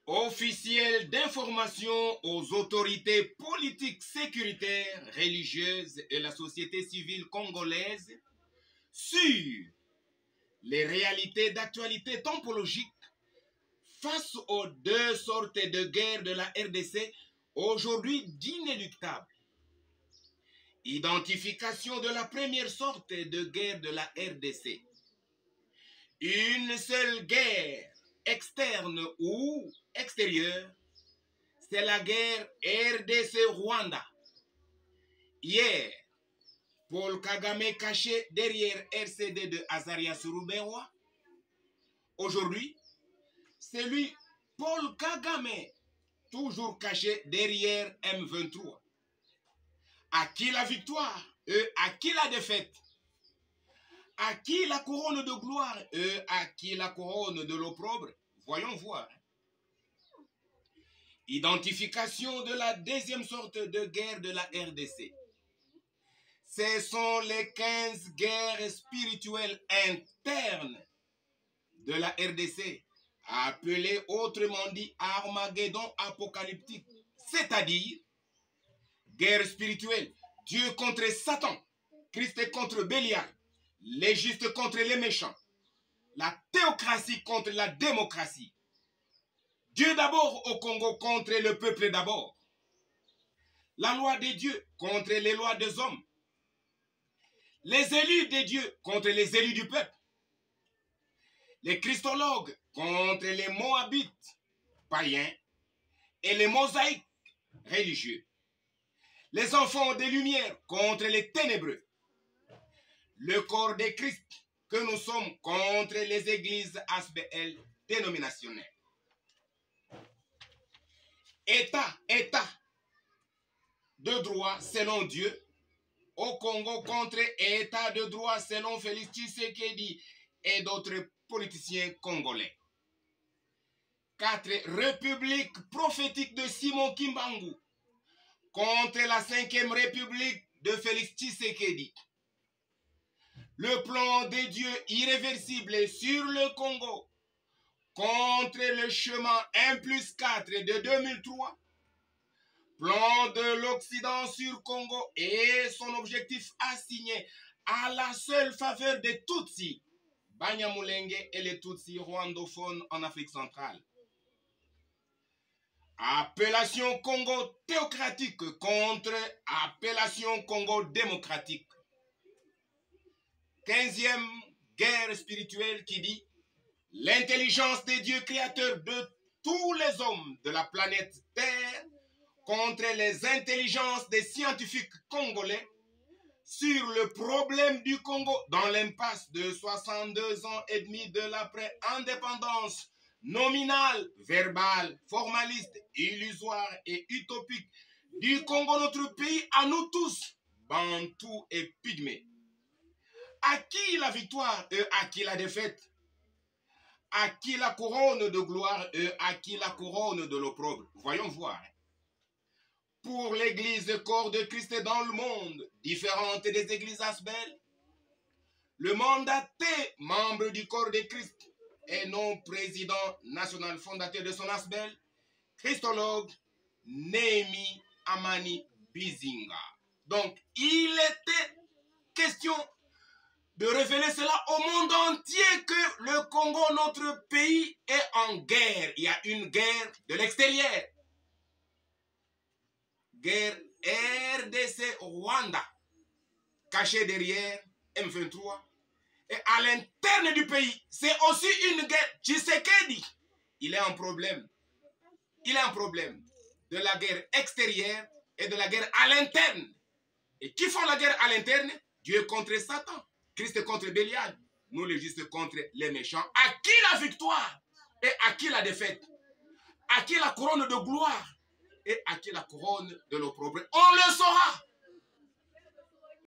officiel d'information aux autorités politiques, sécuritaires, religieuses et la société civile congolaise sur les réalités d'actualité tombologique face aux deux sortes de guerres de la RDC, aujourd'hui d'inéluctables. Identification de la première sorte de guerre de la RDC. Une seule guerre externe ou extérieure, c'est la guerre RDC-Rwanda. Hier, Paul Kagame caché derrière RCD de Azarias Ruberwa. Aujourd'hui, c'est lui, Paul Kagame, toujours caché derrière M23. À qui la victoire et à qui la défaite? À qui la couronne de gloire et à qui la couronne de l'opprobre? Voyons voir. Identification de la deuxième sorte de guerre de la RDC. Ce sont les 15 guerres spirituelles internes de la RDC, appelées autrement dit Armageddon apocalyptique, c'est-à-dire guerre spirituelle, Dieu contre Satan, Christ contre Bélial, les justes contre les méchants, la théocratie contre la démocratie, Dieu d'abord au Congo contre le peuple d'abord, la loi des dieux contre les lois des hommes, les élus des dieux contre les élus du peuple, les christologues contre les moabites païens et les mosaïques religieux, les enfants des lumières contre les ténébreux, le corps de Christ que nous sommes contre les églises ASBL dénominationnelles. État de droit selon Dieu au Congo contre État de droit selon Félix Tshisekedi et d'autres politiciens congolais. 4 républiques prophétiques de Simon Kimbangu contre la 5e république de Félix Tshisekedi. Le plan des dieux irréversibles sur le Congo contre le chemin 1+4 de 2003. Plan de l'Occident sur Congo et son objectif assigné à la seule faveur des Tutsis, Banyamulenge et les Tutsis rwandophones en Afrique centrale. Appellation Congo théocratique contre appellation Congo démocratique. 15e guerre spirituelle qui dit l'intelligence des dieux créateurs de tous les hommes de la planète Terre contre les intelligences des scientifiques congolais sur le problème du Congo dans l'impasse de 62 ans et demi de l'après-indépendance nominale, verbale, formaliste, illusoire et utopique du Congo, notre pays, à nous tous, Bantous et Pygmées. À qui la victoire et à qui la défaite? À qui la couronne de gloire et à qui la couronne de l'opprobre? Voyons voir. Pour l'église corps de Christ dans le monde, différente des églises ASBL, le mandaté, membre du corps de Christ et non président national fondateur de son ASBL, christologue Néhémie Amani Bizinga. Donc, il était question de révéler cela au monde entier que le Congo, notre pays, est en guerre. Il y a une guerre de l'extérieur. Guerre RDC-Rwanda, cachée derrière M23. Et à l'interne du pays, c'est aussi une guerre. Tshisekedi, il est un problème. Il est un problème de la guerre extérieure et de la guerre à l'interne. Et qui font la guerre à l'interne? Dieu contre Satan, Christ contre Bélial, nous les justes contre les méchants. À qui la victoire et à qui la défaite? À qui la couronne de gloire et à qui la couronne de l'opprobre? On le saura